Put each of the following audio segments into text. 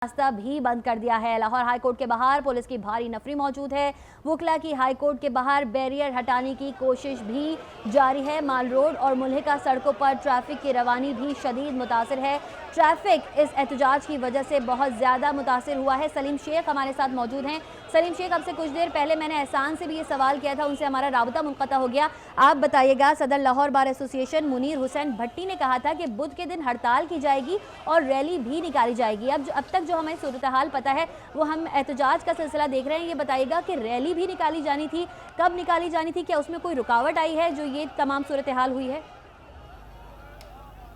रास्ता भी बंद कर दिया है। लाहौर हाईकोर्ट के बाहर पुलिस की भारी नफरी मौजूद है। वुकला की हाईकोर्ट के बाहर बैरियर हटाने की कोशिश भी जारी है। माल रोड और मुल्हिका सड़कों पर ट्रैफिक की रवानी भी शदीद मुतासिर है। ट्रैफिक इस एहतजाज की वजह से बहुत ज़्यादा मुतासिर हुआ है। सलीम शेख हमारे साथ मौजूद हैं। सलीम शेख, अब से कुछ देर पहले मैंने एहसान से भी ये सवाल किया था, उनसे हमारा राबता मुनक़ता हो गया। आप बताइएगा, सदर लाहौर बार एसोसिएशन मुनीर हुसैन भट्टी ने कहा था कि बुध के दिन हड़ताल की जाएगी और रैली भी निकाली जाएगी। अब तक जो हमें सूरत हाल पता है वो हम एहतजाज का सिलसिला देख रहे हैं। ये बताइएगा कि रैली भी निकाली जानी थी, कब निकाली जानी थी, क्या उसमें कोई रुकावट आई है जो ये तमाम सूरत हाल हुई है?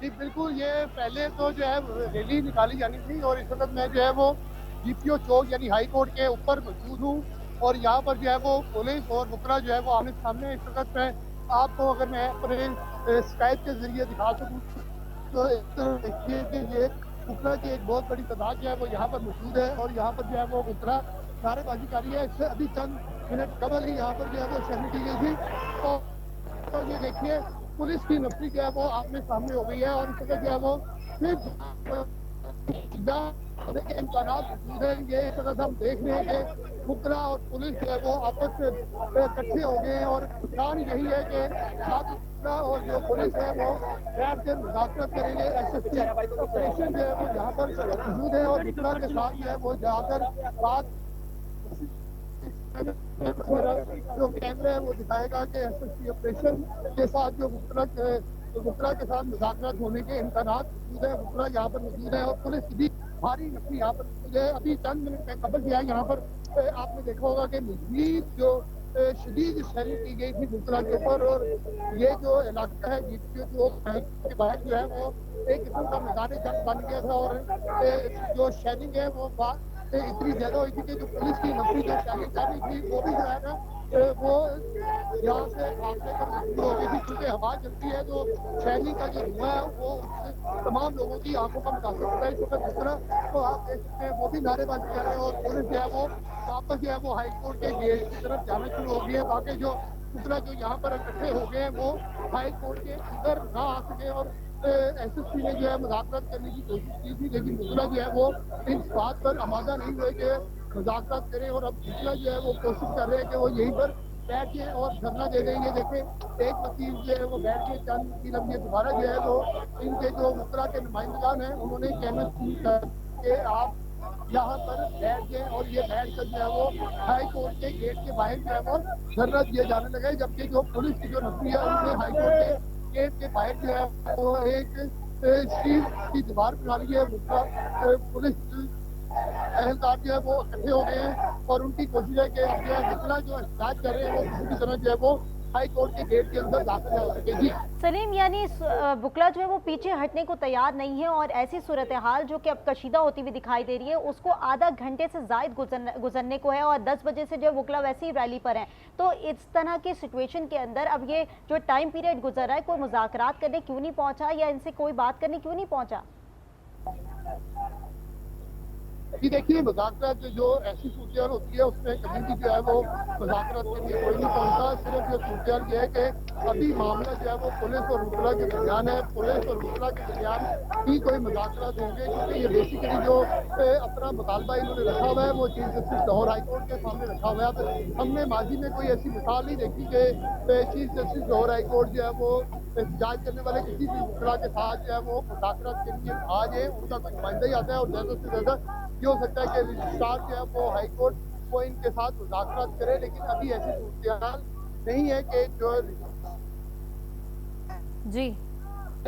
जी बिल्कुल, ये पहले तो जो है रैली निकाली जानी थी और इस वक्त मैं जो है वो जीपीओ चौक यानी हाई कोर्ट के ऊपर मौजूद हूँ और यहाँ पर जो है वो पुलिस और वुकला जो है वो आमने सामने। इस वक्त मैं आपको अगर मैं अपने स्काइप के जरिए दिखा सकूँ तो देखिए कि ये वुकला की एक बहुत बड़ी तादाद जो है वो यहाँ पर मौजूद है और यहाँ पर जो है वो वुकला नारेबाजी कर रही है। इससे अभी चंद मिनट कबल ही यहाँ पर जो है वो शहरी की गई थी। तो ये देखिए पुलिस की नफरी जो है वो आमने सामने हो गई है और इस वक्त जो है वो सिर्फ के इम्कान मौजूद है। ये इस वक्त हम देख रहे हैं कि वुकला और पुलिस जो है वो आपस में इकट्ठे हो गए हैं और प्लान यही है कि वुकला और जो पुलिस है वो बैठ कर मुज़ाकरात करेंगे। एसएसपी ऑपरेशन जो है वो यहाँ पर मौजूद है और वुकला के साथ जो है वो जाकर बात जो कैमरा है वो दिखाएगा कि एसएसपी ऑपरेशन के साथ जो वुकला के साथ मुज़ाकरात होने के इम्कान मौजूद है। वुकला यहाँ पर मौजूद है और पुलिस की भारी नफरी यहाँ पर मौजूद है। अभी चंद मिनट में खबर जो है यहाँ पर आपने देखा होगा कि मजीद जो शदीद शहरी की गई थी वुकला के ऊपर और ये जो इलाका है जीपीओ जो के बाहर जो है वो एक किस्म का मैदान जंग बन गया था और जो शेयरिंग है वो इतनी ज्यादा हुई थी कि जो पुलिस की नफरी जो शेयरिंग कर रही थी वो भी जो है ना वो यहाँ से भागने पर मजबूर हो गई थी क्योंकि हवा चलती है। जो शेयरिंग का जो धुआं है वो तमाम लोगों की आंखों का मुतासर होता है। इस वक्त दूसरा तो आप देख सकते हैं वो भी नारेबाजी कर रहे हैं और पुलिस जो है वो वापस जो है वो हाईकोर्ट के गेट की तरफ जाना शुरू हो गई है। बाकी जो दूसरा जो यहाँ पर इकट्ठे हो गए हैं वो हाईकोर्ट के अंदर ना आ सके और एसएसपी ने जो है मुज़ाकरात करने की कोशिश की थी लेकिन दूसरा जो है वो इस बात पर आमादा नहीं हुए कि मुज़ाकरात करें और अब दूसरा जो है वो कोशिश कर रहे हैं कि वो यहीं पर बैठ के और धरना दे देंगे। देखें एक वकील जो है वो बैठ के चंद वकील अब ये दोबारा जो है वो इनके जो वुकला के नुमाइंदगान हैं उन्होंने कहना शुरू कर के आप यहाँ पर बैठ गए और ये बैठ कर जो है वो हाई कोर्ट के गेट के बाहर जो है वो धरना दिए जाने लगे। जबकि जो पुलिस की जो नफरी है उन्होंने हाई कोर्ट के गेट के बाहर जो है वो एक स्टील की दीवार बना ली है। पुलिस एहलकार जो है वो इकट्ठे हो गए हैं और उनकी कोशिश है कि अब जो है वुकला जो एहतजाज कर रहे हैं वो किसी भी तरह जो है वो हाई कोर्ट के गेट के अंदर दाखिल हो सके। जी सलीम, यानी वुकला जो है वो पीछे हटने को तैयार नहीं है और ऐसी सूरत हाल जो कि अब कशीदा होती हुई दिखाई दे रही है उसको आधा घंटे से जायद गुजरने को है और 10 बजे से जो है वुकला वैसे ही रैली पर है। तो इस तरह की सिचुएशन के अंदर अब ये जो टाइम पीरियड गुजर रहा है, कोई मुज़ाकरात करने क्यों नहीं पहुंचा या इनसे कोई बात करने क्यों नहीं पहुंचा? जी देखिए, मुज़ाकरात जो ऐसी सूरत होती है उसमें कभी भी जो है वो मुज़ाकरात के लिए कोई नहीं पहुंचता। सिर्फ जो सूरत ये है कि अभी मामला जो है वो पुलिस और वुकला के दरमियान है। पुलिस और वुकला के दरमियान ही कोई मुज़ाकरात होंगे क्योंकि ये बेसिकली जो अपना मुतालबा इन्होंने रखा हुआ है वो chief justice Lahore high court के सामने रखा हुआ है। तो हमने माजी में कोई ऐसी मिसाल नहीं देखी कि chief justice Lahore high court जो है वो एहतजाज करने वाले किसी भी वुकला के साथ जो है वो मुज़ाकरात के लिए आ जाए, उनका कोई नुमाइंदा ही आता है और ज़्यादा से ज़्यादा ये हो सकता है कि रजिस्ट्रार जो है वो हाई कोर्ट वो इनके साथ मुज़ाकरात करे। लेकिन अभी ऐसी सूरत नहीं है कि जो जी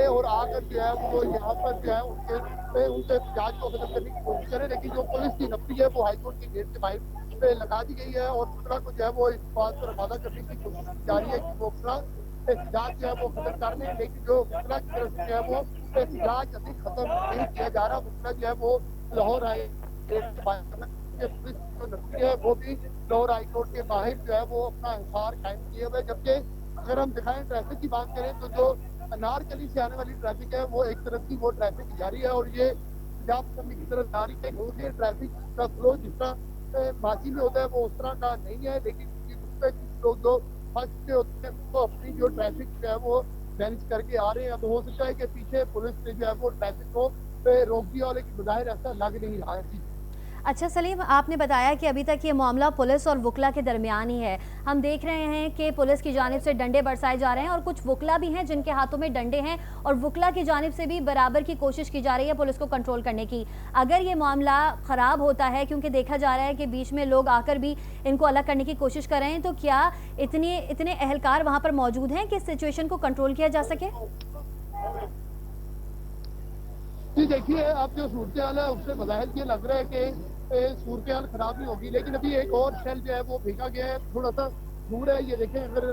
और आकर जो है वो यहाँ पर जो है उनके एहतजाज को खत्म करने की कोशिश करे। लेकिन जो पुलिस की नफरी है वो हाईकोर्ट के गेट के बाहर पे लगा दी गई है और वुकला को जो है वो इस बात पर आमादा करने की कोशिश की जा रही है कि वो अपना एहतजाज जो है वो खत्म कर लें। लेकिन जो वुकला की तरफ से जो है वो एहतजाज अभी खत्म नहीं किया जा रहा। वुकला जो है वो लाहौर हाई पुलिस जो नफरी है वो भी लाहौर हाई कोर्ट के बाहर जो है वो अपना हिसार कायम किए हुए। जबकि अगर हम दिखाएं ट्रैफिक की बात करें तो जो अनारकली से आने वाली ट्रैफिक है वो एक तरफ की वो ट्रैफिक जारी है और ये पंजाब असम्बली की तरफ जा रही है। दूसरी ट्रैफिक का फ्लो जिस तरह माजी में होता है वो उस तरह का नहीं है। लेकिन कुछ लोग जो फंस के होते हैं वो अपनी जो ट्रैफिक जो है वो मैनेज करके आ रहे हैं। अब हो सकता है कि पीछे पुलिस ने जो है वो ट्रैफिक को रोक दिया, लेकिन बज़ाहिर ऐसा लग नहीं रहा है। जी। अच्छा सलीम, आपने बताया कि अभी तक ये मामला पुलिस और वुकला के दरमियान ही है। हम देख रहे हैं कि पुलिस की जानिब से डंडे बरसाए जा रहे हैं और कुछ वुकला भी हैं जिनके हाथों में डंडे हैं, और वुकला की जानिब से भी बराबर की कोशिश की जा रही है पुलिस को कंट्रोल करने की। अगर ये मामला ख़राब होता है, क्योंकि देखा जा रहा है कि बीच में लोग आकर भी इनको अलग करने की कोशिश कर रहे हैं, तो क्या इतने अहलकार वहाँ पर मौजूद हैं कि इस सिचुएशन को कंट्रोल किया जा सके? जी देखिए, अब जो सूरत हाल है उससे बज़ाहिर ये लग रहा है कि सूरत हाल खराब ही होगी, लेकिन अभी एक और शेल जो है वो फेंका गया है, थोड़ा सा दूर है। ये देखें, अगर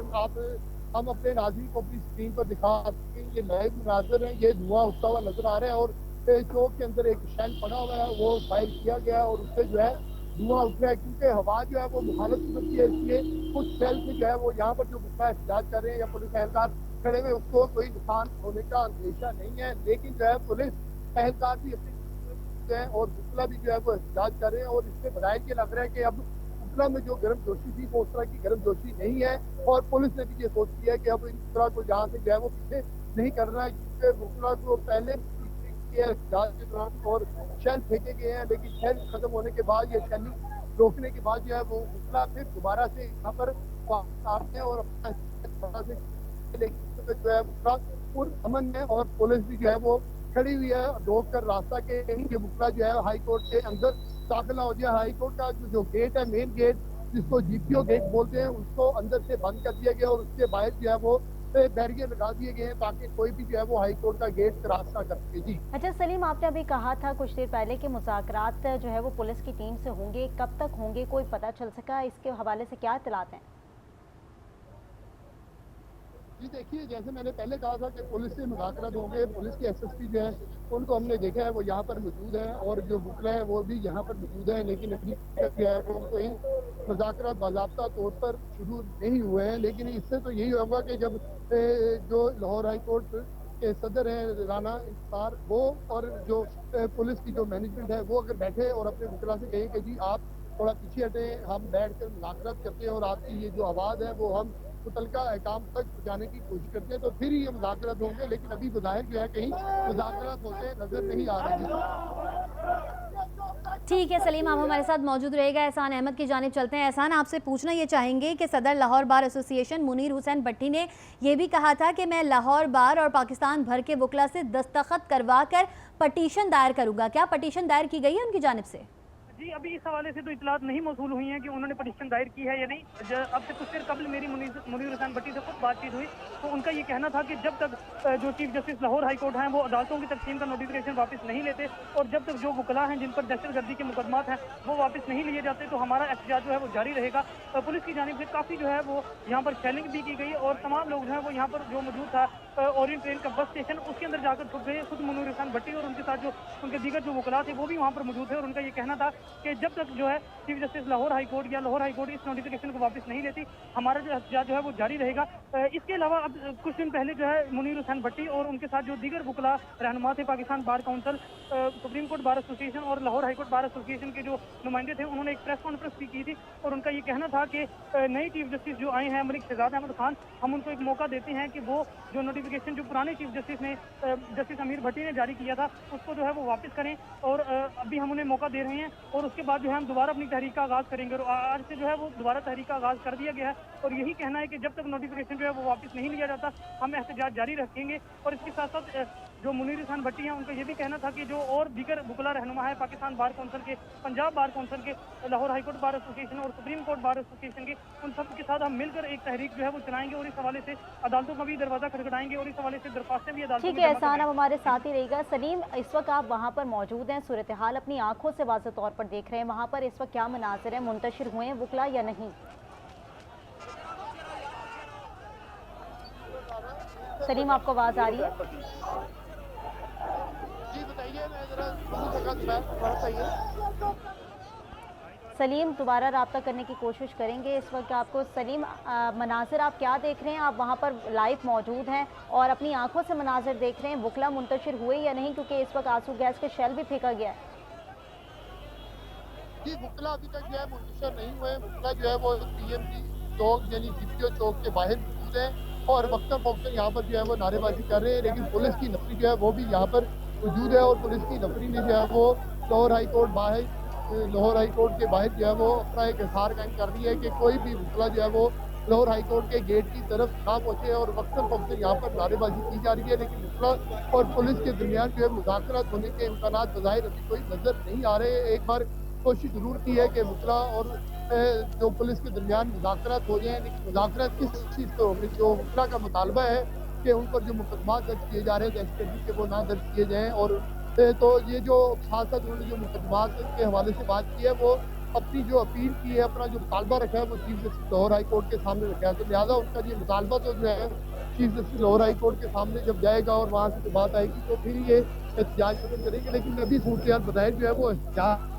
हम अपने नाज़रीन को अपनी स्क्रीन पर दिखा सकें, ये लाइव मनाज़र है, ये धुआं उठता हुआ नजर आ रहा है और चौक के अंदर एक शेल पड़ा हुआ है, वो फायर किया गया है और उससे जो है धुआं उठ रहा है, क्योंकि हवा जो है वो मुखालिफ सूरत की है, इसलिए कुछ शेल से जो है वो यहाँ पर जो गुस्सा एहतजाज कर रहे हैं या पुलिस एहलकार खड़े हुए, उसको कोई नुकसान होने का अंदेशा नहीं है। लेकिन जो है पुलिस एहलकार भी अपनी हैं और वुकला भी जो है वो एहतजाज कर रहे हैं, और इससे बजाय ये लग रहा है कि अब वुकला में जो गर्म जोशी थी वो उस तरह की गर्म जोशी नहीं है, और पुलिस ने भी ये सोच लिया कि अब इस तरह को जहाँ से जो है वो पीछे नहीं करना है, क्योंकि वुकला को पहले एहतजाज के दौरान और शेल फेंके गए हैं, लेकिन शेल खत्म होने के बाद, ये शेलिंग रोकने के बाद जो है वो वुकला फिर दोबारा से यहाँ पर आते हैं और अपना जो है वुकला पुरअमन है, और पुलिस भी जो है वो खड़ी हुई है रोक कर रास्ता के कहीं के वुकला जो है हाई कोर्ट के अंदर दाखिला हो गया। हाई कोर्ट का जो गेट है, मेन गेट जिसको जीपीओ गेट बोलते हैं, उसको अंदर से बंद कर दिया गया और उसके बाहर जो है वो बैरियर लगा दिए गए हैं ताकि कोई भी जो है वो हाई कोर्ट का गेट क्रॉस ना कर सके। जी। अच्छा सलीम, आपने अभी कहा था कुछ देर पहले कि मुज़ाकरात जो है वो पुलिस की टीम से होंगे, कब तक होंगे कोई पता चल सका? इसके हवाले से क्या इत्तलात हैं? जी देखिए, जैसे मैंने पहले कहा था कि पुलिस से मुज़ाकरात होंगे, पुलिस के एसएसपी जो है उनको हमने देखा है वो यहाँ पर मौजूद है, और जो वुकला है वो भी यहाँ पर मौजूद है, लेकिन अभी तक जो है वो कोई मुज़ाकरात बाज़ाब्ता तौर पर शुरू नहीं हुए हैं। लेकिन इससे तो यही होगा कि जब जो लाहौर हाई कोर्ट के सदर हैं राना इंतज़ार, वो और जो पुलिस की जो मैनेजमेंट है वो अगर बैठे और अपने वुकला से कहें कि जी आप थोड़ा पीछे हटें, हम बैठ कर मुज़ाकरात करते हैं और आपकी ये जो आवाज़ है वो हम मुतलका अहकाम तक पहुँचाने की कोशिश करते हैं, तो फिर ये मुज़ाकरात होंगे। लेकिन अभी बज़ाहिर जो है कहीं मुज़ाकरात होते नजर नहीं आ रहे। ठीक है सलीम, आप हमारे साथ मौजूद रहेगा। एहसान अहमद की जानिब चलते हैं। एहसान, आपसे पूछना ये चाहेंगे कि सदर लाहौर बार एसोसिएशन मुनीर हुसैन भट्टी ने ये भी कहा था कि मैं लाहौर बार और पाकिस्तान भर के वुकला से दस्तखत करवा कर पटिशन दायर करूँगा। क्या पटिशन दायर की गई है उनकी जानिब से? जी, अभी इस हवाले से तो इतलात नहीं मौसूल हुई हैं कि उन्होंने पटिशन दायर की है या नहीं। अब से कुछ देर कबल मेरी मुनीर हुसैन भट्टी से खुद बातचीत हुई, तो उनका ये कहना था कि जब तक जो chief justice Lahore high court हैं वो अदालतों की तकसीम का नोटिफिकेशन वापस नहीं लेते, और जब तक जो वुकला हैं जिन पर दहशतगर्दी के मुकदमात हैं वो वापस नहीं लिए जाते, तो हमारा एहतजाज जो है वो जारी रहेगा। पुलिस की जानिब से काफ़ी जो है वो यहाँ पर शेलिंग भी की गई, और तमाम लोग जो है वो यहाँ पर जो मौजूद था ओरिएंट ट्रेन का बस स्टेशन, उसके अंदर जाकर छुप गए। खुद मुनीर हुसैन भट्टी और उनके साथ जो उनके दीगर जो वुकला थे वो भी वहाँ पर मौजूद थे, और उनका ये कहना था कि जब तक जो है chief justice Lahore high court या लाहौर हाई कोर्ट इस नोटिफिकेशन को वापस नहीं लेती, हमारा जो एहतजाज जो है वो जारी रहेगा। इसके अलावा अब कुछ दिन पहले जो है मुनीर हुसैन भट्टी और उनके साथ जो दीगर वुकला रहनुमा थे, Pakistan bar council, Supreme Court bar association और Lahore high court bar association के जो नुमाइंदे थे, उन्होंने एक प्रेस कॉन्फ्रेंस भी की थी, और उनका ये कहना था कि नई चीफ जस्टिस जो आए हैं मलिक शहजाद अहमद खान, हम उनको एक मौका देते हैं कि वो जो नोटिफिकेशन जो पुराने चीफ जस्टिस ने जस्टिस अमीर भट्टी ने जारी किया था उसको जो है वो वापस करें, और अभी हम उन्हें मौका दे रहे हैं, और उसके बाद जो है हम दोबारा अपनी तहरीक का आगाज़ करेंगे। और आज से जो है वो दोबारा तहरीक का आगाज़ कर दिया गया है, और यही कहना है कि जब तक नोटिफिकेशन जो है वो वापस नहीं लिया जाता हम एहतजाज जारी रखेंगे। और इसके साथ साथ जो मुनीर हुसैन भट्टी हैं उनका ये भी कहना था कि जो और दीगर वुकला रहनुमा है पाकिस्तान बार काउंसिल के, पंजाब बार काउंसिल के, Lahore high court bar association और सुप्रीम कोर्ट बार एसोसिएशन के, उन सब के साथ हम मिलकर एक तहरीक जो है वो चलाएंगे, और इस हवाले से अदालतों का भी दरवाजा खटखटाएंगे, और इस हवाले से दरख्वास्तें भी अदालतों ठीक है एहसान, अब हमारे साथ ही रहेगा। सलीम, इस वक्त आप वहाँ पर मौजूद हैं, सूरत हाल अपनी आंखों से वाज़ेह तौर पर देख रहे हैं, वहाँ पर इस वक्त क्या मनाज़िर हैं, मुंतशिर हुए हैं वुकला या नहीं? सलीम, आपको आवाज़ आ रही है? जी बताइए, मैं जरा सलीम, दोबारा रब्ता करने की कोशिश करेंगे इस वक्त आपको। सलीम, मनाजिर आप क्या देख रहे हैं? आप वहाँ पर लाइव मौजूद हैं और अपनी आंखों से मनाजिर देख रहे हैं, वुकला मुंतशिर हुए या नहीं, क्योंकि इस वक्त आंसू गैस के शेल भी फेंका गया है। जी, वुकला अभी तक जो है मुंतशिर नहीं हुए। वुकला जो है वो पीएमसी चौक यानी जीपीओ चौक के बाहर मौजूद है, और वक्तन फौक्तन यहाँ पर जो है वो नारेबाजी कर रहे हैं, लेकिन पुलिस की नफरी जो है वो भी यहाँ पर मौजूद है और पुलिस की नफरी ने जो है वो लाहौर हाई कोर्ट के बाहर जो है वो अपना एक हिसार कायम कर दिया है कि कोई भी मुखला जो है वो लाहौर हाई कोर्ट के गेट की तरफ ना पहुंचे और वक्तन फवक्तन यहाँ पर नारेबाजी की जा रही है, लेकिन मुखला और पुलिस के दरमियान जो है मुज़ाकरात होने के इम्कान बज़ाहिर अभी कोई नजर नहीं आ रहे। एक बार कोशिश जरूर की है कि मुखला और जो पुलिस के दरमियान मुज़ाकरात हो जाए, लेकिन मुज़ाकरात किस चीज़ पर होगी? जो मुखला का मुतालबा है कि उन पर जो मुकदमा दर्ज किए जा रहे हैं दहशतगर्दी के वो ना दर्ज किए जाएँ, और तो ये जो साथ साथ उन्होंने जो मुकदमा के हवाले से बात की है वो अपनी जो अपील की है, अपना जो मुतालबा रखा है वो chief justice Lahore high court के सामने रखा है। तो लिहाजा उनका ये मुतालबा तो जो है chief justice Lahore high court के सामने जब जाएगा और वहाँ से बात आएगी तो फिर ये एहतजाज खत्म करेंगे, लेकिन अभी सूरत बज़ाहिर जो है वो एहतजाज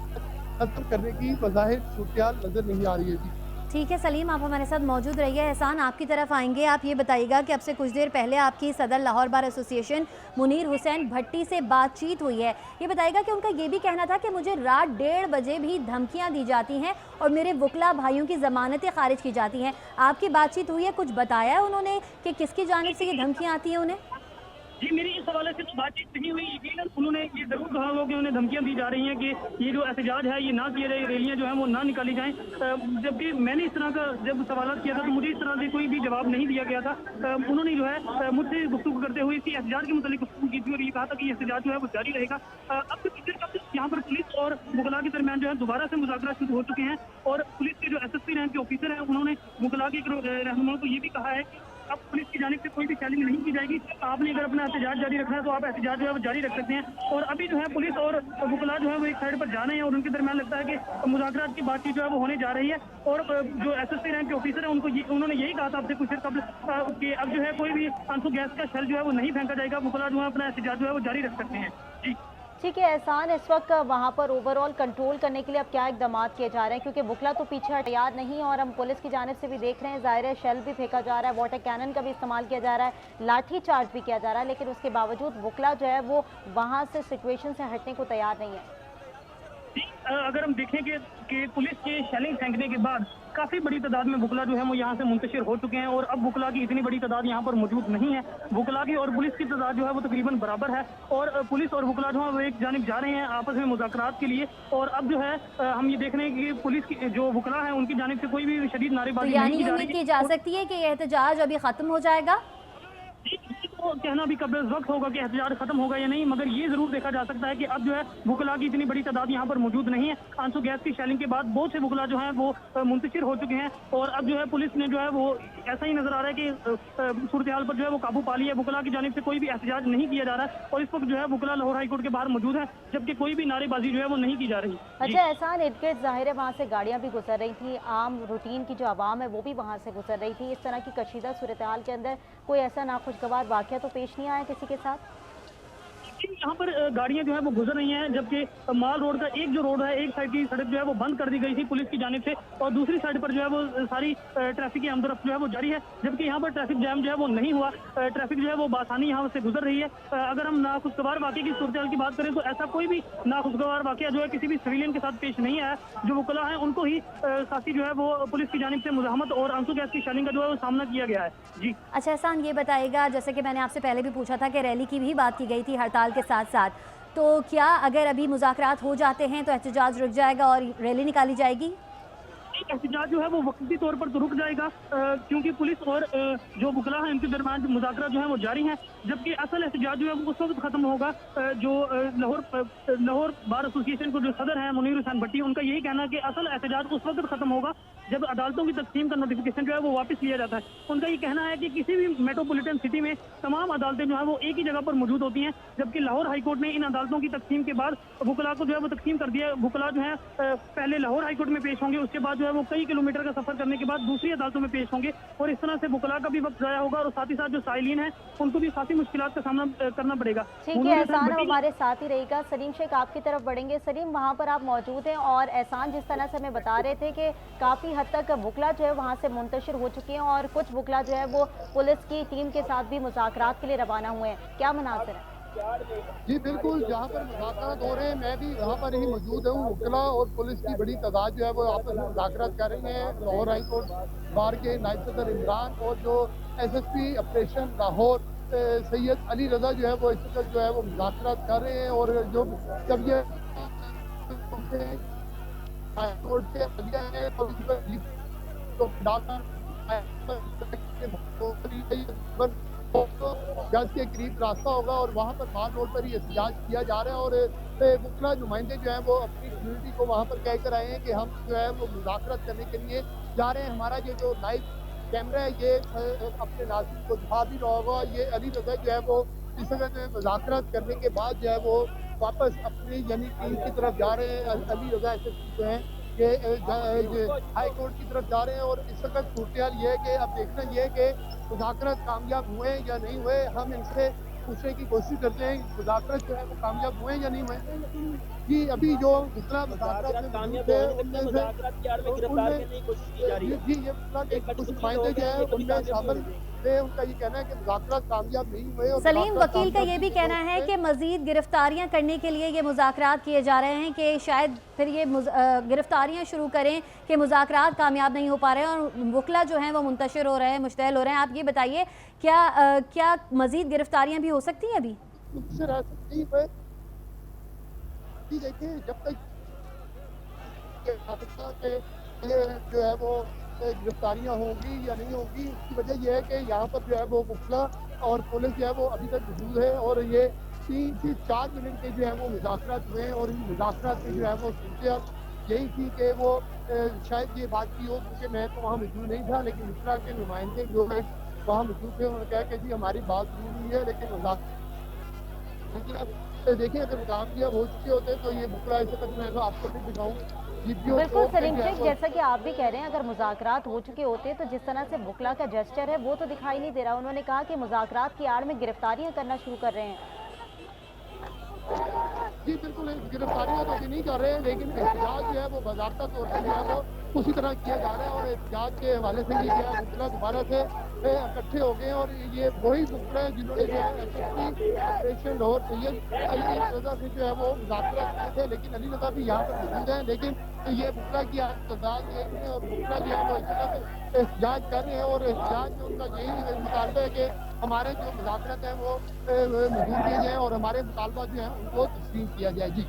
खत्म करने की बज़ाहिर सूरत नजर नहीं आ रही है। जी ठीक है सलीम, आप हमारे साथ मौजूद रहिए। एहसान, आपकी तरफ आएंगे। आप ये बताइएगा कि अब से कुछ देर पहले आपकी सदर लाहौर बार एसोसिएशन मुनीर हुसैन भट्टी से बातचीत हुई है। ये बताइएगा कि उनका ये भी कहना था कि मुझे रात 1:30 बजे भी धमकियां दी जाती हैं और मेरे वकला भाइयों की ज़मानतें खारिज की जाती हैं। आपकी बातचीत हुई है, कुछ बताया है उन्होंने कि किसकी जानिब से ये धमकियाँ आती हैं उन्हें? जी, मेरी इस हवाले से तो बातचीत नहीं हुई। यकीनन उन्होंने ये जरूर कहा होगा कि उन्हें धमकियां दी जा रही हैं कि ये जो एहतजाज है ये ना किए जाए, रैलियां जो हैं वो ना निकाली जाएं। जबकि मैंने इस तरह का जब सवाल किया था तो मुझे इस तरह से कोई भी जवाब नहीं दिया गया था। उन्होंने जो है मुझसे गुफ्तगू करते हुए इसी एहतजाज के मुतालिक गुफ्तगू की थी और ये कहा था कि ये एहतजाज जो है वो जारी रहेगा। अब तो यहाँ पर पुलिस और मुगला के दरमियान जो है दोबारा से मुज़ाकरा शुरू हो चुके हैं और पुलिस के जो SSP रैंक के ऑफिसर हैं उन्होंने मुगला के रहनुमाओं को ये भी कहा है कि अब पुलिस की जानिब से कोई भी चैलेंज नहीं की जाएगी। आपने अगर अपना एहतजाज जारी रखना है तो आप एहतजाज जो है वो जारी रख सकते हैं। और अभी जो है पुलिस और वकला जो है वो एक साइड पर जा रहे हैं और उनके दरमियान लगता है कि मुज़ाकरात की बातचीत जो है वो होने जा रही है। और जो SSP रैंक के ऑफिसर है उन्होंने यही कहा था आपसे कुछ देर कबल कि अब जो है कोई भी आंसू गैस का शेल जो है वो नहीं फेंका जाएगा। वकला जो है अपना एहतजाज जो है वो जारी रख सकते हैं। जी ठीक है एहसान, इस वक्त वहाँ पर ओवरऑल कंट्रोल करने के लिए अब क्या इकदाम किए जा रहे हैं, क्योंकि बुकला तो पीछे तैयार नहीं और हम पुलिस की जानिब से भी देख रहे हैं, ज़ाहिर है शेल भी फेंका जा रहा है, वाटर कैनन का भी इस्तेमाल किया जा रहा है, लाठी चार्ज भी किया जा रहा है, लेकिन उसके बावजूद बुकला जो है वो वहाँ से सिचुएशन से हटने को तैयार नहीं है। अगर हम देखें कि पुलिस के शेलिंग फेंकने के बाद काफी बड़ी तादाद में बुकला जो है वो यहाँ से मुंतशिर हो चुके हैं और अब बुकला की इतनी बड़ी तादाद यहाँ पर मौजूद नहीं है। बुकला की और पुलिस की तादाद जो है वो तकरीबन बराबर है और पुलिस और बुकला जो है वो एक जानिब जा रहे हैं आपस में मुज़ाकरात के लिए। और अब जो है हम ये देख रहे हैं कि पुलिस की जो बुकला है उनकी जानिब से कोई भी शदीद नारेबाजी नहीं की जा रही है। की जा सकती है कि ये एहतजाज अभी खत्म हो जाएगा? तो कहना भी कब वक्त होगा कि एहतजाज खत्म होगा या नहीं, मगर ये जरूर देखा जा सकता है कि अब जो है बुकला की इतनी बड़ी तादाद यहाँ पर मौजूद नहीं है। आंसू गैस की शेलिंग के बाद बहुत से बुकला जो है वो मुंतशिर हो चुके हैं और अब जो है पुलिस ने जो है वो ऐसा ही नजर आ रहा है कि सूरत हाल पर जो है वो काबू पा लिया है। बुकला की जानिब से कोई भी एहतजाज नहीं किया जा रहा है और इस वक्त जो है बुकला लाहौर हाई कोर्ट के बाहर मौजूद है, जबकि कोई भी नारेबाजी जो है वो नहीं की जा रही। अच्छा एहसान, इर्द-गिर्द ज़ाहिर है वहाँ से गाड़ियाँ भी गुजर रही थी, आम रूटीन की जो आवाम है वो भी वहाँ से गुजर रही थी। इस तरह की कशीदा सूरत हाल के अंदर कोई ऐसा नाखुशगवार वाक़या तो पेश नहीं आया किसी के साथ? यहाँ पर गाड़ियां जो है वो गुजर रही हैं, जबकि माल रोड का एक जो रोड है, एक साइड की सड़क जो है वो बंद कर दी गई थी पुलिस की जानिब से और दूसरी साइड पर जो है वो सारी ट्रैफिक की आमदरफ्त जो है वो जारी है, जबकि यहाँ पर ट्रैफिक जैम जो है वो नहीं हुआ। ट्रैफिक जो है वो बासानी यहाँ से गुजर रही है। अगर हम नाखुशगवार वाक़े की सूरत की बात करें तो ऐसा कोई भी नाखुशगवार वाक़या जो है किसी भी सिविलियन के साथ पेश नहीं आया। जो वकला है उनको ही साथी जो है वो पुलिस की जानिब से मुज़ाहमत और आंसू गैस की शेलिंग का जो है वो सामना किया गया है। जी अच्छा एहसान, ये बताइएगा जैसे कि मैंने आपसे पहले भी पूछा था कि रैली की भी बात की गई थी हड़ताल के साथ साथ, तो क्या अगर अभी मुज़ाकरात हो जाते हैं तो एहतजाज रुक जाएगा और रैली निकाली जाएगी? एहतजाज जो है वो वक्ती तौर पर तो रुक जाएगा क्योंकि पुलिस और जो बुकला है इनके दरमियान मुज़ाकरा जो है वो जारी है, जबकि असल एहतजाज जो है वो उस वक्त खत्म होगा। जो लाहौर बार एसोसिएशन को जो सदर है मुनीर हुसैन भट्टी, उनका यही कहना है कि असल एहतजाज उस वक्त खत्म होगा जब अदालतों की तकसीम का नोटिफिकेशन जो है वो वापस लिया जाता है। उनका ये कहना है कि किसी भी मेट्रोपॉलिटन सिटी में तमाम अदालतें जो है वो एक ही जगह पर मौजूद होती हैं, जबकि लाहौर हाईकोर्ट ने इन अदालतों की तकसीम के बाद बुकला को जो है वो तकसीम कर दिया। बुकला जो है पहले लाहौर हाईकोर्ट में पेश होंगे, उसके बाद जो है वो कई किलोमीटर का सफर करने के बाद दूसरी अदालतों में पेश होंगे और इस तरह से बुकला का भी वक्त जाया होगा और साथ ही साथ जो साइलिन है उनको भी काफी मुश्किलात का सामना करना पड़ेगा। ठीक है एहसान, हमारे साथ ही रहेगा। सलीम शेख आपकी तरफ बढ़ेंगे। सलीम, वहाँ पर आप मौजूद हैं और एहसान जिस तरह से हमें बता रहे थे कि काफ़ी हद तक बुकला जो है वहाँ से मुंतशिर हो चुके हैं और कुछ बुकला जो है वो पुलिस की टीम के साथ भी मुज़ाकरात के लिए रवाना हुए हैं, क्या मनाज़िर है? जी बिल्कुल, जहाँ पर मुज़ाकरात हो रहे हैं मैं भी वहाँ पर ही मौजूद हूँ। वकला और पुलिस की बड़ी तादाद जो है वो आपस में मुज़ाकरात कर रही हैं। लाहौर हाई कोर्ट बार के नायब सदर इमरान और जो SSP ऑपरेशन लाहौर सैयद अली रजा जो है वो इस वक्त जो है वो मुज़ाकरात कर रहे हैं। और जो जब ये हाईकोर्ट से बलिया है तो इस पर तो डाका जज के करीब रास्ता होगा और वहाँ पर माल रोड पर ही एहतजाज किया जा रहा है। और मुखला नुमाइंदे जो है वो अपनी कम्युनिटी को वहाँ पर कह कर आए हैं कि हम जो है वो मुज़ाकरात करने के लिए जा रहे हैं। हमारा ये जो लाइव कैमरा है ये अपने नाज़रीन को दिखा भी रहा होगा। ये अली रजा जो है वो इस वक्त मुज़ाकरात करने के बाद जो है वो वापस अपनी यानी टीम की तरफ जा रहे हैं। अली रजा SSP जो है ये हाई कोर्ट की तरफ जा रहे हैं। और इस वक्त सूरत ये है कि अब देखना ये है कि मुज़ाकरात कामयाब हुए या नहीं हुए। हम इनसे पूछने की कोशिश करते हैं मुज़ाकरात जो है वो कामयाब हुए या नहीं हुए। जी अभी जो दूसरा मुज़ाकरात कामयाब है उनमें से जी ये कुछ नुमाइंदे जो है उनमें शामिल थे। उनका ये कहना है कि मुज़ाकरात कामयाब नहीं हुए। और सलीम, वकील का ये भी कहना है कि मजीद गिरफ्तारियां करने के लिए ये मुज़ाकरात किए जा रहे हैं कि शायद फिर ये गिरफ्तारियां शुरू करें कि मुज़ाकरात कामयाब नहीं हो पा रहे हैं और वकला जो हैं वो मुंतशिर हो रहे हैं, मुश्तइल हो रहे हैं। आप ये बताइए क्या मजीद गिरफ्तारियां भी हो सकती हैं अभी? देखिए जब तक जो है वो गिरफ्तारियां होंगी या नहीं होंगी उसकी वजह यह है कि यहाँ पर जो है वो वकला और पुलिस जो है वो अभी तक मौजूद है। और ये 3 से 4 मिनट के जो है वो मुज़ाकरात हुए हैं। और इन मुज़ाकरात में जो है वो सूरत यही थी कि वो शायद ये बात की हो क्योंकि मैं तो वहाँ मौजूद नहीं था, लेकिन मिश्रा के नुमाइंदे जो है वहाँ मौजूद थे। उन्होंने कहा कि जी हमारी बात सुनी हुई है लेकिन अब देखिए अगर मुकाबलियाब हो चुके होते तो ये बुकरा ऐसे तक मैं आपको भी दिखाऊँ। बिल्कुल सलीम शेख, जैसा कि आप भी कह रहे हैं अगर मुज़ाकरात हो चुके होते तो जिस तरह से बुकला का जेस्चर है वो तो दिखाई नहीं दे रहा। उन्होंने कहा कि मुज़ाकरात की आड़ में गिरफ्तारियां करना शुरू कर रहे हैं। जी बिल्कुल गिरफ्तारियां तो नहीं कर रहे हैं लेकिन एहतजाज जो है वो बाज़ाब्ता तौर पर जो है वो उसी तरह किया जा रहा है। और एहतजाज के हवाले से ही जो है बुकला दोबारा से इकट्ठे हो गए। और ये वही बुकला है जिन्होंने जो है SSP ऑपरेशन लाहौर सैयद अली रजा से जो है वो मुज़ाकरात किए थे। लेकिन अली रजा भी यहाँ पर मौजूद है लेकिन ये बुकला की तादाद है और बुकला जो है वो इस तरह से एहतजाज कर रहे हैं। और एहतजाज में उनका यही मुतालबा है कि हमारे जो मुज़ाकरात हैं वो मंजूर किए जाएँ और हमारे मुतालबा जो है उनको तस्लीम किया जाए। जी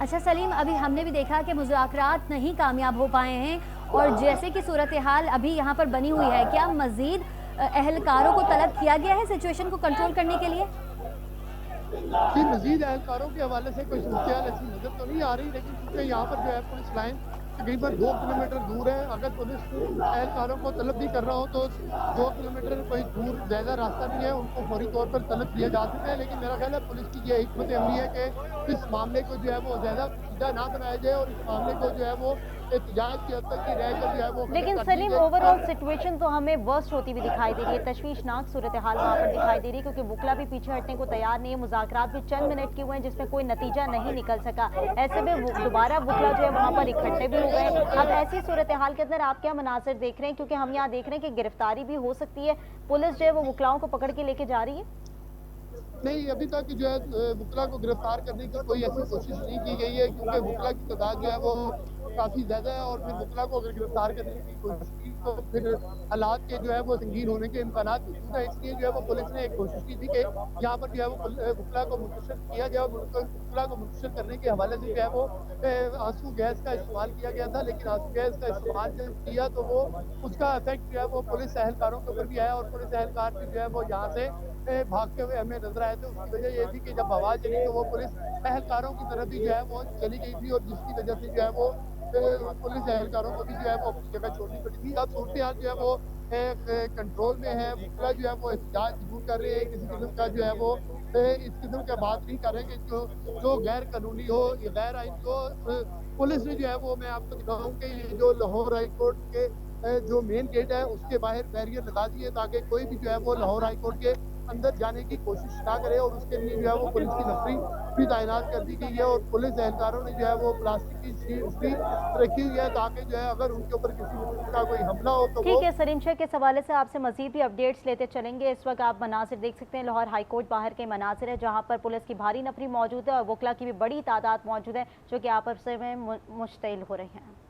अच्छा सलीम, अभी हमने भी देखा कि मुज़ाकरात नहीं कामयाब हो पाए हैं और जैसे कि सूरत हाल अभी यहाँ पर बनी हुई है, क्या मज़ीद अहलकारों को तलब किया गया है सिचुएशन को कंट्रोल करने के लिए? जी मज़ीद अहलकारों के हवाले से कोई सूरत ऐसी नज़र तो नहीं आ रही, लेकिन क्योंकि यहाँ पर जो है पुलिस लाइन तकरीबन 2 किलोमीटर दूर है। अगर पुलिस एहलकारों को तलब भी कर रहा हो तो 2 किलोमीटर कोई दूर ज़्यादा रास्ता नहीं है, उनको फौरी तौर पर तलब किया जा सकता है। लेकिन मेरा ख्याल है पुलिस की ये हिकमत अमली है कि इस मामले को जो है वो ज़्यादा सीधा ना बनाया जाए और इस मामले को जो है वो एहतजाज की हद तक की रहकर जो है वो। लेकिन सलीम ओवरऑल सिचुएशन तो हमें वर्स्ट होती हुई दिखाई दे रही है, तशवीशनाक सूरत हाल वहाँ पर दिखाई दे रही है क्योंकि बुकला भी पीछे हटने को तैयार नहीं है। मुज़ाकरात भी चंद मिनट के हुए हैं जिसमें कोई नतीजा नहीं निकल सका। ऐसे में दोबारा बुकला जो है वहाँ पर इकट्ठे भी हो गए। अब ऐसी सूरत हाल के अंदर आप क्या मनासिर देख रहे हैं, क्योंकि हम यहाँ देख रहे हैं कि गिरफ्तारी भी हो सकती है, पुलिस जो है वो बुकलाओं को पकड़ के लेके जा रही है? नहीं अभी तक जो है बुकला को गिरफ्तार करने की कोई ऐसी कोशिश नहीं की गई है क्योंकि बुकला की तादाद जो है वो काफ़ी ज़्यादा है। और फिर बुकला को अगर गिरफ्तार करने की कोशिश की तो फिर हालात के जो है वो संगीन होने के इम्कान मौजूद है। इसलिए जो है वो पुलिस ने एक कोशिश की थी कि यहाँ पर जो है वो बुकला को मुंतशिर किया गया। बुकला को मुंतशिर करने के हवाले से जो है वो आंसू गैस का इस्तेमाल किया गया था, लेकिन आंसू गैस का इस्तेमाल जब किया तो वो उसका इफेक्ट जो है वो पुलिस एहलकारों के ऊपर भी आया और पुलिस एहलकार भी जो है वो यहाँ से भागते हुए हमें नजर आए थे। उसकी वजह ये थी कि जब आवाज़ चली तो वो पुलिस एहलकारों की तरफ भी जो है वो चली गई थी और जिसकी वजह से जो है वो पुलिस एहलकारों को भी जो है वो अपनी जगह छोड़नी पड़ी थी। अब सूरत हाल जो है वो कंट्रोल में है। बुकला जो है वो एहतजाज जरूर कर रहे हैं, किसी किस्म का जो है वो इस किस्म का बात नहीं कर रहे कि जो गैर कानूनी हो या गैर आइन हो। पुलिस ने जो है वो मैं आपको दिखाऊँ कि जो लाहौर हाई कोर्ट के जो मेन गेट है उसके बाहर बैरियर लगा दिए ताकि कोई भी जो है वो लाहौर हाई कोर्ट के अंदर जाने की कोशिश ना करे। और उसके लिए जो है वो पुलिस की नफरी भी तैनात कर दी गई है और पुलिस एहलकारों ने जो है वो प्लास्टिक की शीट भी रखी हुई है ताकि जो है अगर उनके ऊपर किसी किस्म का कोई हमला हो तो ठीक है। सलीम शेख, इस हवाले से आपसे मजीद भी अपडेट्स लेते चलेंगे। इस वक्त आप मनासिर देख सकते हैं, लाहौर हाईकोर्ट बाहर के मनासिर है जहाँ पर पुलिस की भारी नफरी मौजूद है और वकला की भी बड़ी तादाद मौजूद है जो कि आपस में मुश्तइल हो रही हैं।